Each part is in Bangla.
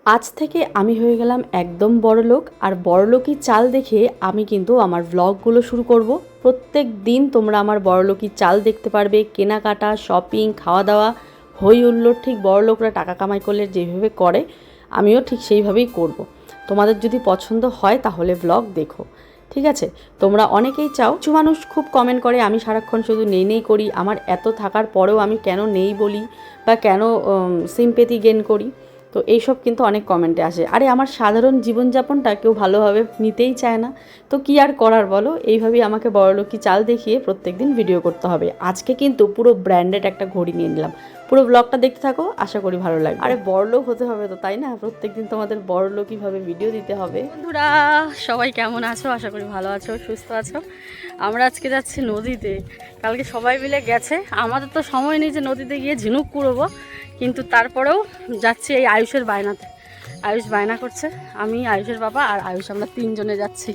আজ থেকে আমি হয়ে গেলাম একদম বড়লোক, আর বড়লোকি চাল দেখে আমি কিন্তু আমার ব্লগগুলো শুরু করব। প্রত্যেক দিন তোমরা আমার বড়লোকি চাল দেখতে পারবে, কেনাকাটা, শপিং, খাওয়া দাওয়া, হই হুল্লোড়। ঠিক বড়লোকরা টাকা কামাই করলে যেভাবে করে আমিও ঠিক সেইভাবেই করব। তোমাদের যদি পছন্দ হয় তাহলে ব্লগ দেখো, ঠিক আছে? তোমরা অনেকেই চাও, কিছু মানুষ খুব কমেন্ট করে আমি সারাক্ষণ শুধু নেই নেই করি, আমার এত থাকার পরেও আমি কেন নেই বলি বা কেন সিম্পেথি গেন করি। তো এইসব কিন্তু অনেক কমেন্টে আসে, আরে আমার সাধারণ জীবনযাপনটা কেউ ভালোভাবে নিতেই চায় না। তো কি আর করার বলো, এইভাবেই আমাকে বড়লোকি চাল দেখিয়ে প্রত্যেক দিন ভিডিও করতে হবে। আজকে কিন্তু পুরো ব্র্যান্ডেড একটা ঘড়ি নিয়ে নিলাম। পুরো ব্লগটা দেখতে থাকো, আশা করি ভালো লাগবে। আরে বড়লোক হতে হবে তো, তাই না? প্রত্যেকদিন তোমাদের বড়লোকিভাবে ভিডিও দিতে হবে। বন্ধুরা সবাই কেমন আছো? আশা করি ভালো আছো, সুস্থ আছো। আমরা আজকে যাচ্ছি নদীতে। কালকে সবাই মিলে গেছে, আমাদের তো সময় নেই যে নদীতে গিয়ে ঝিনুক কুড়োবো, কিন্তু তারপরেও যাচ্ছি এই আয়ুষের বায়নাতে। আয়ুষ বায়না করছে, আমি, আয়ুষের বাবা আর আয়ুষ, আমরা তিনজনে যাচ্ছি।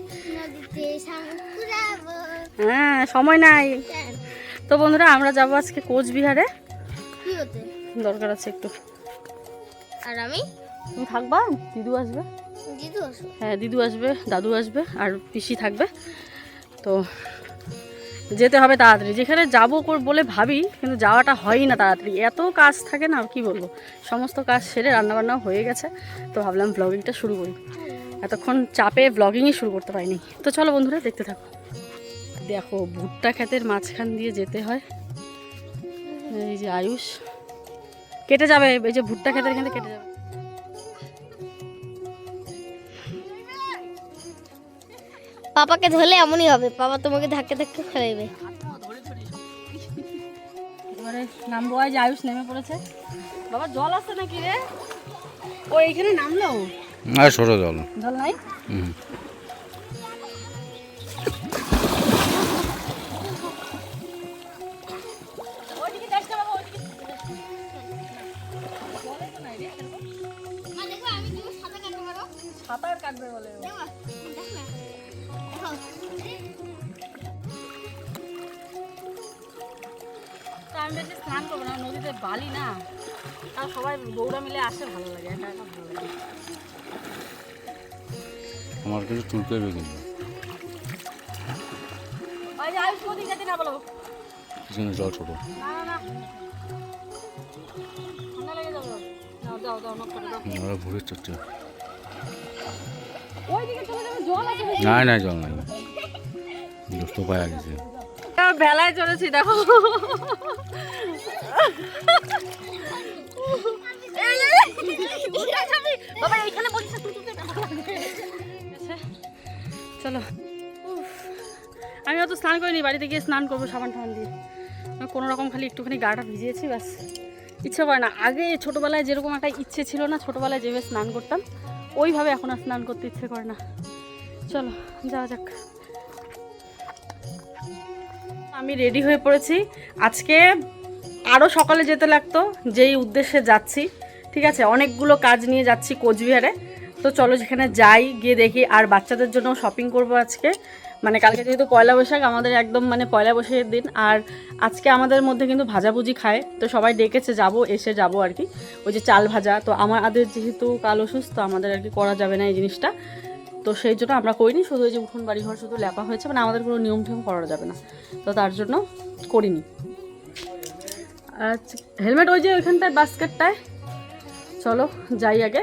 হ্যাঁ, সময় নাই তো বন্ধুরা। আমরা যাবো আজকে কোচবিহারে, দরকার আছে একটু। আর আমি, তুমি থাকবা? দিদু আসবে। হ্যাঁ, দিদু আসবে, দাদু আসবে, আর পিসি থাকবে। তো যেতে হবে তাড়াতাড়ি। যেখানে যাবো বলে ভাবি, কিন্তু যাওয়াটা হয়ই না তাড়াতাড়ি, এত কাজ থাকে না, কি বলবো। সমস্ত কাজ সেরে রান্নাবান্নাও হয়ে গেছে, তো ভাবলাম ব্লগিংটা শুরু করি। এতক্ষণ চাপে ব্লগিংই শুরু করতে পারিনি। তো চলো বন্ধুরা, দেখতে থাকো। দেখো, ভুট্টা ক্ষেতের মাঝখান দিয়ে যেতে হয়। এই যে আয়ুষ কেটে যাবে, এই যে ভুট্টা ক্ষেতের কিন্তু কেটে যাবে। পাপাকে ধরলে এমনই হবে, পাপা তোমাকে ধাক্কা ধাক্কা ফেলাইবে। এবারে নামবো। যে আয়ুষ নেমে পড়েছে। বাবা জল আছে নাকি রে? ও এইখানে নামলো? না, ছোট জল। জল নাই। সাঁতার কাটবে বলে। আমি বেশি স্নান করবো না, নদীতে বালি না, আর সবাই দৌড়া মিলে আসে, ভালো লাগে, একা একা ভালো লাগে। আমার কিছু চুলকে বেগুন আয়ুষ নদী যেতে না বলো। পিছনে জল ছোট। না না না, ঠান্ডা লেগে যাবে। নাও, দাও দাও, নক করে দাও। ওরা ভোরের চর্চা। ওইদিকে চলে যাবে, জল আছে। নাই নাই, জল নাই, দোস্ত পায়া গেছে। বেলায় চলেছি, দেখো। বাবা এইখানে বলিস, চলো। আমি অত স্নান করিনি, বাড়িতে গিয়ে স্নান করবো সাবান টাবান দিয়ে। কোনো রকম খালি একটুখানি গাটা ভিজিয়েছি, ব্যাস। ইচ্ছে করে না। আগে ছোটোবেলায় যেরকম একটা ইচ্ছে ছিল না, ছোটোবেলায় যেভাবে স্নান করতাম ওইভাবে এখন আর স্নান করতে ইচ্ছে করে না। চলো যাওয়া যাক। আমি রেডি হয়ে পড়েছি। আজকে আরও সকালে যেতে লাগতো, যেই উদ্দেশ্যে যাচ্ছি, ঠিক আছে? অনেকগুলো কাজ নিয়ে যাচ্ছি কোচবিহারে। তো চলো যেখানে যাই, গিয়ে দেখি। আর বাচ্চাদের জন্য শপিং করব আজকে। মানে কালকে যেহেতু পয়লা বৈশাখ, আমাদের একদম মানে পয়লা বৈশাখের দিন। আর আজকে আমাদের মধ্যে কিন্তু ভাজাভুজি খায়, তো সবাই ডেকেছে, এসে যাব আর কি। ওই যে চাল ভাজা, তো আমাদের যেহেতু কাল অসুস্থ, আমাদের আর কি করা যাবে না এই জিনিসটা। তো সেই জন্য আমরা করিনি, শুধু ওই যে উঠোন বাড়িঘর শুধু লেপা হয়েছে, মানে আমাদের কোনো নিয়ম টিয়ম করা যাবে না, তো তার জন্য করিনি। আচ্ছা, হেলমেট ওই যে ওইখানটায় বাস্কেটটায়। চলো যাই আগে।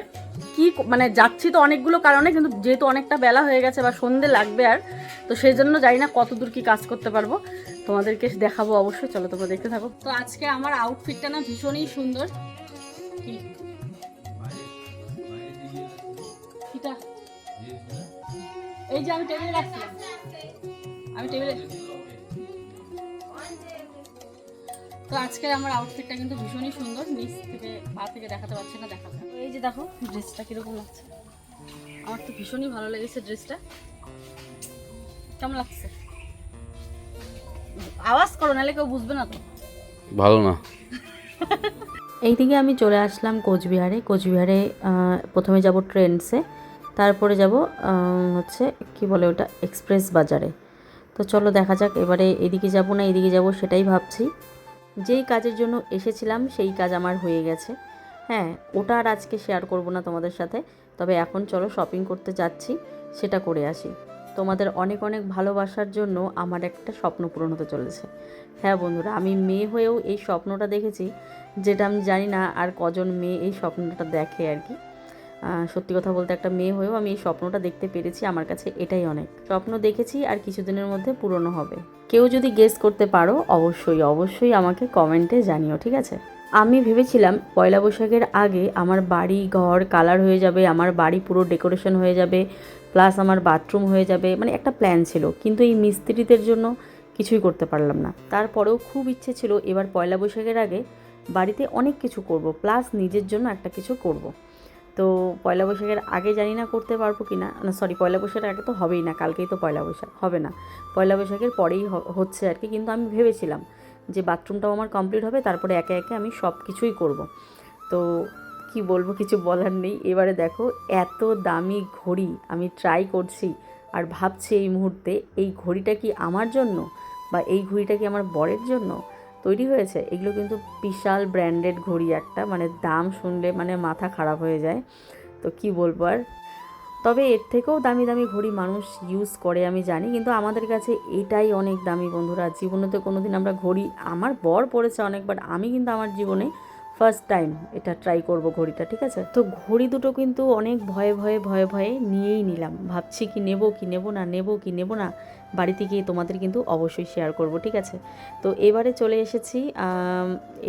কি মানে যাচ্ছি তো অনেকগুলো কারণে, কিন্তু যেহেতু অনেকটা বেলা হয়ে গেছে বা সন্ধে লাগবে, আর তো সেই জন্য জানি না কত দূর কি কাজ করতে পারবো, তোমাদেরকে দেখাবো অবশ্যই। চলো তোমরা দেখতে থাকো। তো আজকে আমার আউটফিটটা না ভীষণই সুন্দর। এই যে আমি টেবিলে রাখছিলাম, আমি টেবিলে। তো আজকে আমার আউটফিটটা কিন্তু ভীষণই সুন্দর, নিচ থেকে পা থেকে দেখাতে পারছি না, দেখাতে। এই যে দেখো ড্রেসটা কীরকম লাগছে, আমার তো ভীষণই ভালো লেগেছে ড্রেসটা। কেমন লাগছে? আওয়াজ করো, নাহলে কেউ বুঝবে না তো। ভালো না। এইদিকে আমি চলে আসলাম কোচবিহারে। কোচবিহারে প্রথমে যাব ট্রেন্ডসে, তারপরে যাব হচ্ছে কি বলে ওটা, এক্সপ্রেস বাজারে। তো চলো দেখা যাক। এবারে এদিকে যাব না এদিকে যাব সেটাই ভাবছি। যেই কাজের জন্য এসেছিলাম সেই কাজ আমার হয়ে গেছে। হ্যাঁ, ওটা আর আজকে শেয়ার করব না তোমাদের সাথে। তবে এখন চলো শপিং করতে যাচ্ছি, সেটা করে আসি। তোমাদের অনেক অনেক ভালোবাসার জন্য আমার একটা স্বপ্ন পূরণ হতে চলেছে। হ্যাঁ বন্ধুরা, আমি মেয়ে হয়েও এই স্বপ্নটা দেখেছি, যেটা আমি জানি না আর কজন মেয়ে এই স্বপ্নটা দেখে আর কি। সত্যি কথা বলতে একটা মেয়ে হয়েও আমি এই স্বপ্নটা দেখতে পেরেছি, আমার কাছে এটাই অনেক। স্বপ্ন দেখেছি আর কিছুদিনের মধ্যে পূরণও হবে। কেউ যদি গেস করতে পারো অবশ্যই অবশ্যই আমাকে কমেন্টে জানিও, ঠিক আছে? আমি ভেবেছিলাম পয়লা বৈশাখের আগে আমার বাড়ি ঘর কালার হয়ে যাবে, আমার বাড়ি পুরো ডেকোরেশন হয়ে যাবে, প্লাস আমার বাথরুম হয়ে যাবে, মানে একটা প্ল্যান ছিল। কিন্তু এই মিস্ত্রিদের জন্য কিছুই করতে পারলাম না। তারপরেও খুব ইচ্ছে ছিল এবার পয়লা বৈশাখের আগে বাড়িতে অনেক কিছু করব, প্লাস নিজের জন্য একটা কিছু করব। তো পয়লা বৈশাখের আগে জানি না করতে পারবো কি না, সরি, পয়লা বৈশাখের আগে তো হবেই না, কালকেই তো পয়লা বৈশাখ, হবে না, পয়লা বৈশাখের পরেই হচ্ছে আর কি। কিন্তু আমি ভেবেছিলাম যে বাথরুমটাও আমার কমপ্লিট হবে, তারপরে একে একে আমি সব কিছুই করব। তো কি বলবো, কিছু বলার নেই। এবারে দেখো এত দামি ঘড়ি আমি ট্রাই করছি আর ভাবছি এই মুহূর্তে এই ঘড়িটা কি আমার জন্য বা এই ঘড়িটা কি আমার বরের জন্য তৈরি হয়েছে। এগুলো কিন্তু বিশাল ব্র্যান্ডেড ঘড়ি একটা, মানে দাম শুনলে মানে মাথা খারাপ হয়ে যায়। তো কি বলবো আর, তবে এর থেকেও দামি দামি ঘড়ি মানুষ ইউজ করে আমি জানি, কিন্তু আমাদের কাছে এটাই অনেক দামি বন্ধুরা। জীবনে তো কোনো দিন আমরা ঘড়ি, আমার বর পড়েছে অনেকবার, আমি কিন্তু আমার জীবনে ফার্স্ট টাইম এটা ট্রাই করব ঘড়িটা, ঠিক আছে? তো ঘড়ি দুটো কিন্তু অনেক ভয়ে ভয়ে ভয়ে ভয়ে নিয়েই নিলাম, ভাবছি কি নেব কি নেব না, নেব কি নেব না। বাড়িতে গিয়ে তোমাদের কিন্তু অবশ্যই শেয়ার করব, ঠিক আছে? তো এবারে চলে এসেছি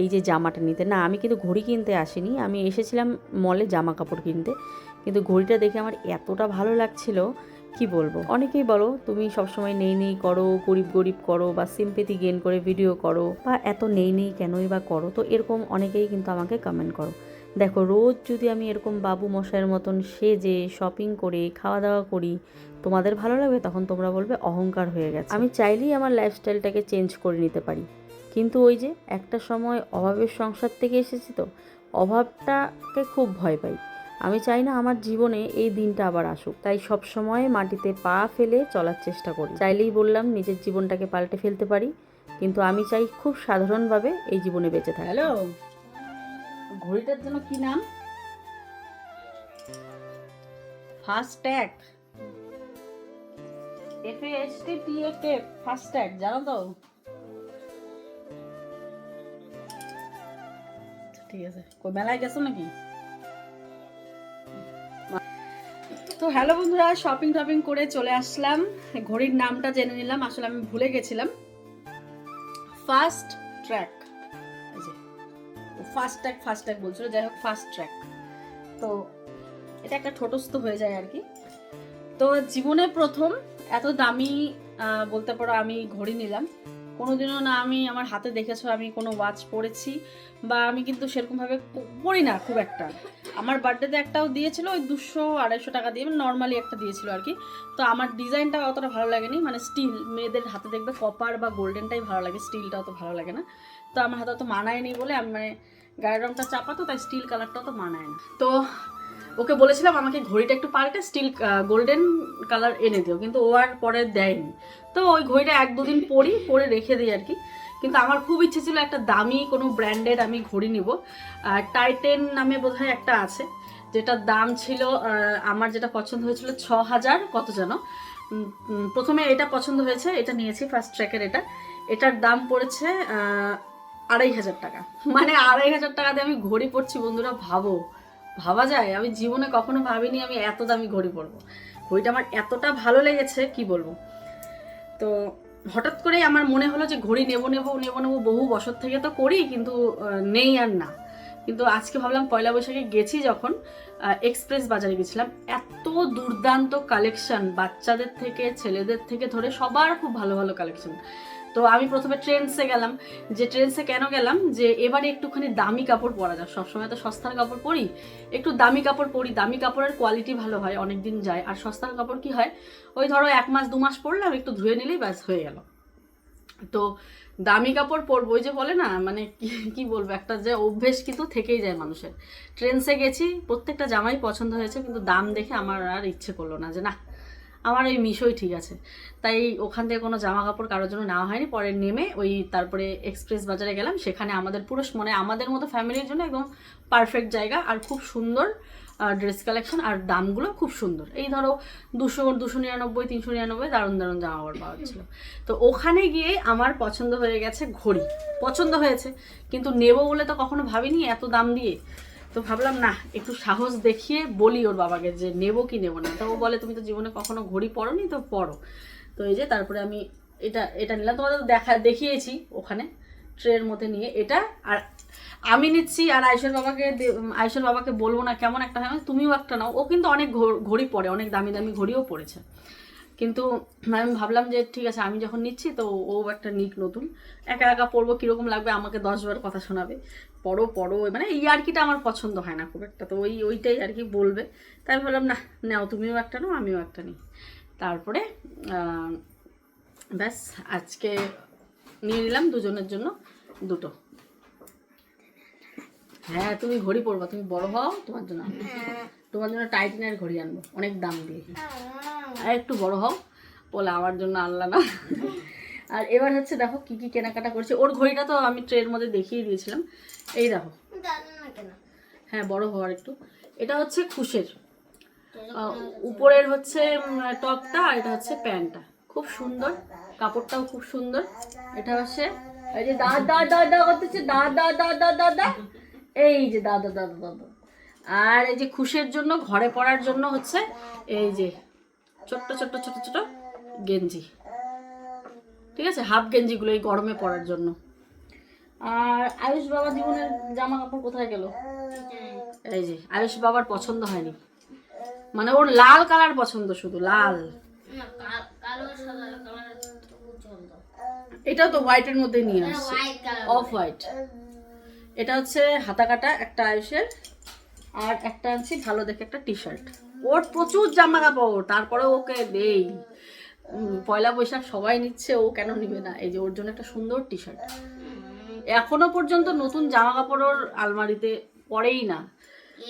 এই যে জামাটা নিতে। না, আমি কিন্তু ঘড়ি কিনতে আসিনি, আমি এসেছিলাম মলে জামা কাপড় কিনতে। কিন্তু ঘড়িটা দেখে আমার এতটা ভালো লাগছিল কি বলবো। অনেকেই বলো তুমি সবসময় নেই নেই করো, গরিব গরিব করো, বা সিম্পেথি গেইন করে ভিডিও করো, বা এত নেই নেই কেনই বা করো। তো এরকম অনেকেই কিন্তু আমাকে কমেন্ট করো। দেখো, রোজ যদি আমি এরকম বাবু মশাইয়ের মতন সেজে শপিং করে খাওয়া দাওয়া করি, তোমাদের ভালো লাগবে? তখন তোমরা বলবে অহংকার হয়ে গেছে। আমি চাইলেই আমার লাইফস্টাইলটাকে চেঞ্জ করে নিতে পারি, কিন্তু ওই যে একটা সময় অভাবের সংসার থেকে এসেছি, তো অভাবটাকে খুব ভয় পাই। আমি চাই না আমার জীবনে এই দিনটা আবার আসুক, তাই সব সময় মাটিতে পা ফেলে চলার চেষ্টা করি। চাইলেই বললাম নিজের জীবনটাকে পাল্টে ফেলতে পারি, কিন্তু আমি চাই খুব সাধারণভাবে এই জীবনে বেঁচে থাকি। হ্যালো, ঘড়িটার জন্য কি নাম? ফাস্ট্যাগ, FASTTAG, ফাস্ট্যাগ, জানো তো? ঠিক আছে, কই মেলায় গেছো নাকি? তো হ্যালো বন্ধুরা, শপিং টপিং করে চলে আসলাম। ঘড়ির নামটা জেনে নিলাম, আসলে আমি ভুলে গেছিলাম। ফাস্ট ট্র্যাক, ফাস্ট ট্র্যাক বলছিল, যাই হোক ফাস্ট ট্র্যাক। তো এটা একটা ঠোঁটস্থ হয়ে যায় আর কি। তো জীবনে প্রথম এত দামি বলতে পারো আমি ঘড়ি নিলাম। কোনোদিনও না আমি আমার হাতে দেখেছো আমি কোনো ওয়াচ পরেছি, বা আমি কিন্তু সেরকমভাবে পরি না খুব একটা। আমার বার্থডেতে একটাও দিয়েছিল, ওই 200-250 টাকা দিয়ে, মানে নর্মালি একটা দিয়েছিল আর কি। তো আমার ডিজাইনটা অতটা ভালো লাগেনি, মানে স্টিল, মেয়েদের হাতে দেখবে কপার বা গোল্ডেনটাই ভালো লাগে, স্টিলটা অত ভালো লাগে না। তো আমার হাতে অত মানায়নি বলে আমি মানে গায়ের রঙটা চাপা, তো তাই স্টিল কালারটা অত মানায় না। তো ওকে বলেছিলাম আমাকে ঘড়িটা একটু পাল্টে স্টিল গোল্ডেন কালার এনে দিও, কিন্তু ও আর পরে দেয়নি। তো ওই ঘড়িটা 1-2 দিন পরে রেখে দিই আর কি। কিন্তু আমার খুব ইচ্ছে ছিল একটা দামি কোনো ব্র্যান্ডের আমি ঘড়ি নিব। টাইটেন নামে বোধহয় একটা আছে, যেটার দাম ছিল, আমার যেটা পছন্দ হয়েছিল 6000 কত যেন। প্রথমে এটা পছন্দ হয়েছে, এটা নিয়েছি ফার্স্ট ট্র্যাকের। এটার দাম পড়েছে 2500 টাকা। মানে 2500 টাকা দিয়ে আমি ঘড়ি পরছি বন্ধুরা, ভাবা যায়? আমি জীবনে কখনো ভাবিনি আমি এত দামি ঘড়ি পরবো। ঘড়িটা আমার এতটা ভালো লেগেছে কি বলবো। তো হঠাৎ করেই আমার মনে হলো যে ঘড়ি নেবো বহু বছর থেকে তো করি, কিন্তু নেই আর না। কিন্তু আজকে ভাবলাম পয়লা বৈশাখে গেছি যখন, এক্সপ্রেস বাজারে গেছিলাম, এত দুর্দান্ত কালেকশন, বাচ্চাদের থেকে ছেলেদের থেকে ধরে সবার খুব ভালো ভালো কালেকশন। তো আমি প্রথমে ট্রেন্ডসে গেলাম। যে ট্রেন্ডসে কেন গেলাম, যে এবারে একটুখানি দামি কাপড় পরা যাক, সবসময় তো সস্তার কাপড় পরি, একটু দামি কাপড় পরি, দামি কাপড়ের কোয়ালিটি ভালো হয়, অনেক দিন যায়। আর সস্তার কাপড় কি হয়, ওই ধরো 1 মাস 2 মাস পরলাম, একটু ধুয়ে নিলেই ব্যাস হয়ে গেল। তো দামি কাপড় পরবো, ওই যে বলে না, মানে কি বলবো, একটা যে অভ্যেস কিন্তু থেকেই যায় মানুষের। ট্রেন্ডসে গেছি, প্রত্যেকটা জামাই পছন্দ হয়েছে, কিন্তু দাম দেখে আমার আর ইচ্ছে করলো না, যে না আমার ওই মিশোই ঠিক আছে। তাই ওখান থেকে কোনো জামা কাপড় কারোর জন্য নেওয়া হয়নি। পরে নেমে ওই তারপরে এক্সপ্রেস বাজারে গেলাম, সেখানে আমাদের পুরো মানে আমাদের মতো ফ্যামিলির জন্য একদম পারফেক্ট জায়গা, আর খুব সুন্দর ড্রেস কালেকশন, আর দামগুলো খুব সুন্দর। এই ধরো 299, 399 দারুণ দারুণ জামা কাপড় পাওয়া যাচ্ছিল। তো ওখানে গিয়ে আমার পছন্দ হয়ে গেছে ঘড়ি, পছন্দ হয়েছে, কিন্তু নেবো বলে তো কখনো ভাবিনি এত দাম দিয়ে। তো ভাবলাম না, একটু সাহস দেখিয়ে বলি ওর বাবাকে যে নেবো কি নেবো না। তো ও বলে তুমি তো জীবনে কখনো ঘড়ি পরোনি, তো পরো। তো এই যে তারপরে আমি এটা নিলাম, তোমাদের দেখিয়েছি ওখানে ট্রের মধ্যে নিয়ে এটা। আর আমি নিচ্ছি, আর আয়ুষের বাবাকে বলবো না কেমন একটা হয়, তুমিও একটা নাও। ও কিন্তু অনেক ঘড়ি পরে, অনেক দামি দামি ঘড়িও পড়েছে, কিন্তু আমি ভাবলাম যে ঠিক আছে আমি যখন নিচ্ছি তো ও একটা নিক নতুন। একা একা পরবো, কীরকম লাগবে, আমাকে 10 বার কথা শোনাবে, পড়ো পড়ো, মানে এই আর কিটা আমার পছন্দ হয় না খুব একটা। তো ওইটাই আর কি বলবে। তাই আমি ভাবলাম না, নাও তুমিও একটা নাও, আমিও একটা নিই। তারপরে ব্যাস আজকে নিয়ে নিলাম দুজনের জন্য দুটো। হ্যাঁ তুমি ঘড়ি পরবা, তুমি বড় হও, তোমার জন্য টাইটানের ঘড়ি আনবো অনেক দাম দিয়ে। আর একটু বড় হও, বলে আমার জন্য আনলা না। আর এবার হচ্ছে দেখো কি কি কেনাকাটা করছে। ওর ঘড়িটা তো আমি ট্রের মধ্যে দেখিয়ে দিয়েছিলাম, এই দেখো। হ্যাঁ বড় হওয়ার একটু। এটা হচ্ছে খুশের, উপরের হচ্ছে টপটা, আর এটা হচ্ছে প্যান্টটা, খুব সুন্দর, কাপড়টাও খুব সুন্দর। এটা হচ্ছে এই যে দাদা করতেছে, দাদা এই যে দাদা। আর এই যে খুশের জন্য ঘরে পরার জন্য হচ্ছে এই যে ছোট্ট ছোট্ট ছোট ছোট গেঞ্জি, ঠিক আছে, হাফ গেঞ্জিগুলো এই গরমে পরার জন্য। আর আয়ুষ বাবা জীবনের জামা কাপড় কোথায় গেল? এই যে আয়ুষ বাবার পছন্দ হয়নি, মানে ওর লাল কালার পছন্দ, শুধু লাল। এটাও তো হোয়াইটের মধ্যে নিয়ে আসছে, অফ হোয়াইট। এটা হচ্ছে হাতা কাটা একটা আয়ুষের, আর একটা আনছি ভালো দেখে একটা টি শার্ট। ওর প্রচুর জামা কাপড়, তারপরে ওকে দেই। পয়লা বৈশাখ সবাই নিচ্ছে, ও কেন নিবে না? এই যে ওর জন্য একটা সুন্দর টি শার্ট। এখনো পর্যন্ত নতুন জামা কাপড় ওর আলমারিতে পরেই না,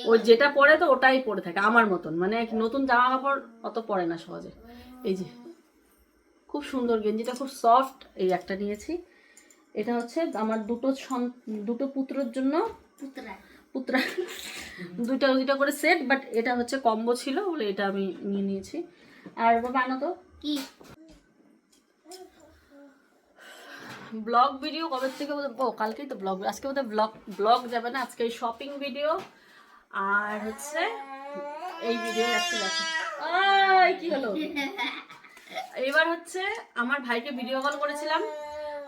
ও যেটা পরে তো ওটাই পরে থাকে আমার মতন, মানে নতুন জামা কাপড় অত পরে না সহজে। এই যে খুব সুন্দর গেঞ্জিটা, খুব সফট। এই একটা নিয়েছি, এটা হচ্ছে আমার দুটো পুত্রের জন্য, পুত্রা দুইটা করে সেট, বাট এটা হচ্ছে কম্বো ছিল বলে এটা আমি নিয়ে নিয়েছি। আর বাবা আনো তো কি ব্লগ ভিডিও কবে থেকে, ও কালকেই তো ব্লগ, আজকে বোধহয় ব্লগ যাবে না, আজকে শপিং ভিডিও আর হচ্ছে এই ভিডিও যাচ্ছে। কি হলো? এবার হচ্ছে আমার ভাইকে ভিডিও কল করেছিলাম।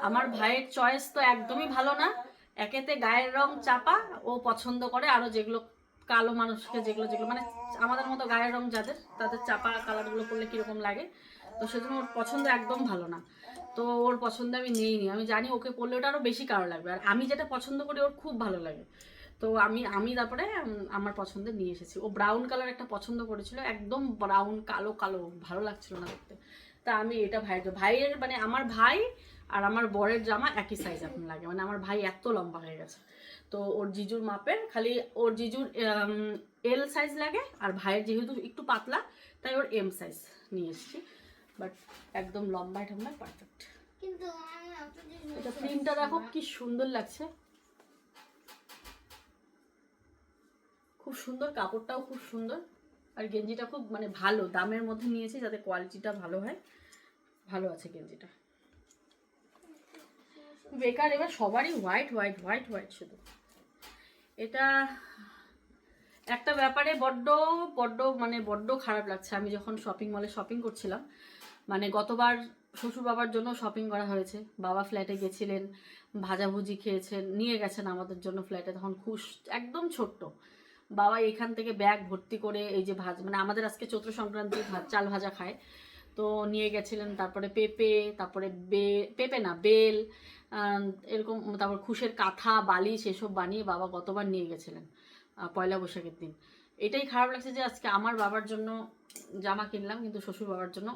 আমার ভাইয়ের চয়েস তো একদমই ভালো না, একেতে গায়ের রং চাপা, ও পছন্দ করে আরো যেগুলো কালো মানুষকে, যেগুলো মানে আমাদের মতো গায়ের রং যাদের, তাদের চাপা কালারগুলো করলে কিরকম লাগে। তো সেজন্য ওর পছন্দ একদম ভালো না, তো ওর পছন্দ আমি নিইনি। আমি জানি ওকে পরলে ওটা আরো বেশি কালো লাগবে, আর আমি যেটা পছন্দ করি ওর খুব ভালো লাগে। তো আমি তারপরে আমার পছন্দের নিয়ে এসেছি। ও ব্রাউন কালার একটা পছন্দ করেছিল, একদম ব্রাউন কালো কালো, ভালো লাগছিল না দেখতে। তা আমি এটা ভাইয়ের মানে আমার ভাই আর আমার বরের জামা একই সাইজ এখন লাগে, মানে আমার ভাই এত লম্বা হয়ে গেছে, তো ওর জিজুর মাপের, খালি ওর জিজুর এল সাইজ লাগে, আর ভাইয়ের যেহেতু একটু পাতলা তাই ওর এম সাইজ নিয়ে এসেছি। বাট একদম লম্বায় ঠম্বায় পারফেক্ট। কিন্তু এটা প্রিন্টটা দেখো কি সুন্দর লাগছে, খুব সুন্দর, কাপড়টাও খুব সুন্দর, আর গেঞ্জিটা খুব মানে ভালো দামের মধ্যে নিয়েছি যাতে কোয়ালিটিটা ভালো হয়। ভালো আছে গেঞ্জিটা। বেকার এবার সবারই হোয়াইট হোয়াইট হোয়াইট হোয়াইট শুধু। এটা একটা ব্যাপারে বড্ড খারাপ লাগছে। আমি যখন শপিং মলে শপিং করছিলাম, মানে গতবার শ্বশুর বাবার জন্য শপিং করা হয়েছে, বাবা ফ্ল্যাটে গেছিলেন, ভাজাভুজি খেয়েছেন, নিয়ে গেছেন আমাদের জন্য ফ্ল্যাটে, তখন খুশ একদম ছোট্ট বাবা এখান থেকে ব্যাগ ভর্তি করে এই যে মানে আমাদের আজকে চৈত্র সংক্রান্তি চাল ভাজা খায়, তো নিয়ে গেছিলেন। তারপরে তারপরে বেল এরকম, তারপর খুশের কাঁথা বালিশ এসব বানিয়ে বাবা গতবার নিয়ে গেছিলেন পয়লা বৈশাখের দিন। এটাই খারাপ লাগছে যে আজকে আমার বাবার জন্য জামা কিনলাম কিন্তু শ্বশুর বাবার জন্য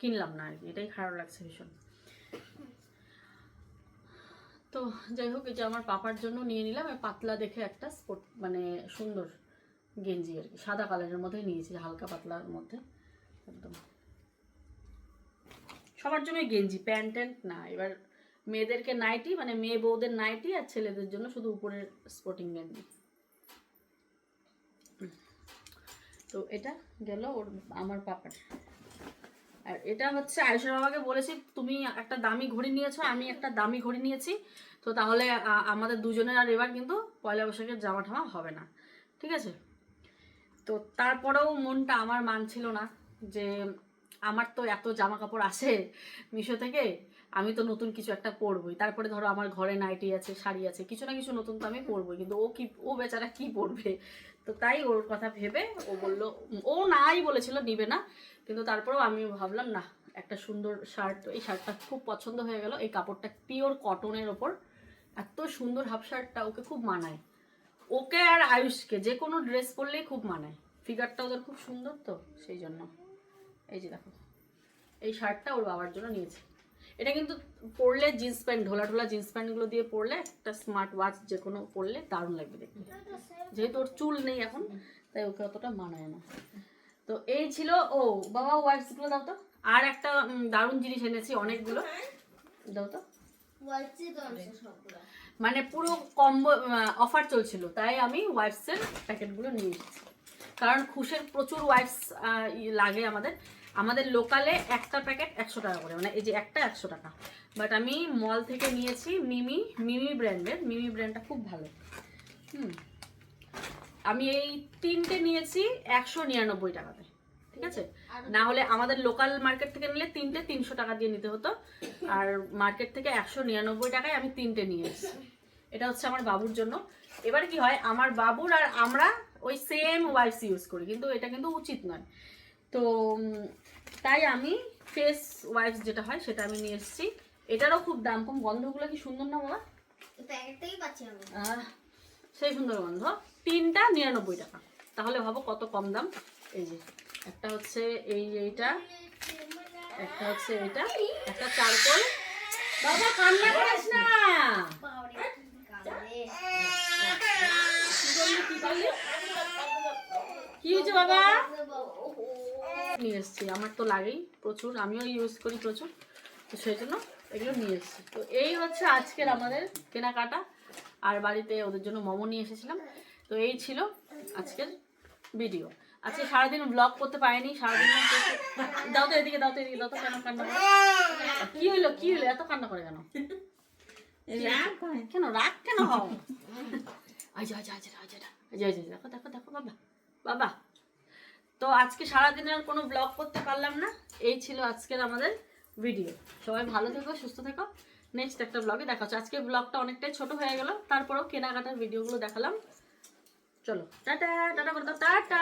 কিনলাম না আর কি, এটাই খারাপ লাগছে ভীষণ। তো যাই হোক, এই যে আমার পাপার জন্য নিয়ে নিলাম পাতলা দেখে একটা স্পোর্ট মানে সুন্দর গেঞ্জি আর কি, সাদা কালারের মধ্যে নিয়েছি, হালকা পাতলার মধ্যে একদম। সবার জন্য গেঞ্জি, প্যান্ট ট্যান্ট না। এবার মেয়েদেরকে নাইটি, মানে মেয়ে বউদের নাইটি, আর ছেলেদের জন্য শুধু উপরের স্পোর্টিং গেঞ্জি। তো এটা গেল ওর আমার পাপার। আর এটা হচ্ছে আয়ুষের বাবাকে বলেছি তুমি একটা দামি ঘড়ি নিয়েছো, আমি একটা দামি ঘড়ি নিয়েছি, তো তাহলে আমাদের দুজনের আর এবার কিন্তু পয়লা বৈশাখের জামা ঠামা হবে না, ঠিক আছে? তো তারপরেও মনটা আমার মানছিল না যে আমার তো এত জামা কাপড় আসে মিশো থেকে, আমি তো নতুন কিছু একটা পরবই। তারপরে ধরো আমার ঘরে নাইটি আছে, শাড়ি আছে, কিছু না কিছু নতুন তো আমি পরবই, কিন্তু ও বেচারা কি পরবে? তো তাই ওর কথা ভেবে ও বললো, ও নাই বলেছিল নিবে না, কিন্তু তারপরেও আমি ভাবলাম না, একটা সুন্দর শার্ট, এই শার্টটা খুব পছন্দ হয়ে গেল। এই কাপড়টা পিওর কটনের ওপর, এত সুন্দর হাফ শার্টটা ওকে খুব মানায়। ওকে আর আয়ুষকে যে কোনো ড্রেস পরলেই খুব মানায়, ফিগারটা ওদের খুব সুন্দর, তো সেই জন্য। এই যে দেখো, এই শার্টটা ওর বাবার জন্য নিয়েছি। এটা কিন্তু পরলে জিন্স প্যান্ট, ঢোলা ঢোলা জিন্স প্যান্টগুলো দিয়ে পরলে, একটা স্মার্ট ওয়াচ যে কোনো পরলে দারুণ লাগবে দেখতে। যেহেতু ওর চুল নেই এখন, তাই ওকে অতটা মানায় না। তো এই ছিল। ও বাবা, ওয়াইপসগুলো দাও তো। আর একটা দারুণ জিনিস এনেছি, অনেকগুলো দাও তো। মানে পুরো কম্বো অফার চলছিল, তাই আমি ওয়াইপসের প্যাকেটগুলো নিয়ে এসেছি। কারণ খুশের প্রচুর ওয়াইপস লাগে আমাদের লোকালে একটা প্যাকেট 100 টাকা করে, মানে এই যে একটা 100 টাকা। বাট আমি মল থেকে নিয়েছি মিমি ব্র্যান্ডের। মিমি ব্র্যান্ডটা খুব ভালো। আমি এই 3টে নিয়েছি 199 টাকাতে, ঠিক আছে? না হলে আমাদের লোকাল মার্কেট থেকে নিলে 3টে 300 টাকা দিয়ে নিতে হতো, আর মার্কেট থেকে 199 টাকায় আমি 3টে নিয়ে এসেছি। এটা হচ্ছে আমার বাবুর জন্য। এবারে কি হয়, আমার বাবুর আর আমরা ওই সেম ওয়াইপস ইউজ করি, কিন্তু এটা কিন্তু উচিত নয়। তো তাই আমি ফেস ওয়াইপস যেটা হয় সেটা আমি নিয়ে এসেছি। এটারও খুব দাম কম, গন্ধগুলো কি সুন্দর না বাবা? সেই সুন্দর গন্ধ। 3টা 99 টাকা, তাহলে ভাবো কত কম দাম। এই যে একটা হচ্ছে এইটা, একটা হচ্ছে এটা, একটা চারকোল। বাবা কান্না করিস না। কি হয়েছে বাবা? নিয়ে এসছি, আমার তো লাগেই প্রচুর, আমিও ইউজ করি প্রচুর, তো সেই জন্য এগুলো নিয়ে এসছি। তো এই হচ্ছে আজকের আমাদের কেনাকাটা। আর বাড়িতে ওদের জন্য মোমো নিয়ে এসেছিলাম। তো এই ছিল আজকের ভিডিও। আজকে সারাদিন ব্লগ করতে পারিনি, সারাদিন দাও তো এদিকে, দাও তো এদিকে, দাও তো। কেন কান্না করে? কি হইলো এত কান্না করে কেন? কেন রাগ কেন হও? দেখো দেখো দেখো বাবা বাবা। তো আজকে সারাদিন আর কোনো ব্লগ করতে পারলাম না। এই ছিল আজকের আমাদের ভিডিও। সবাই ভালো থেকো, সুস্থ থেকো। নেক্সট একটা ব্লগে দেখা হচ্ছে। আজকে ব্লগটা অনেকটাই ছোট হয়ে গেল, তারপরেও কেনাকাটার ভিডিওগুলো দেখালাম। চলো টাটা, টাটা করে দাও, টাটা।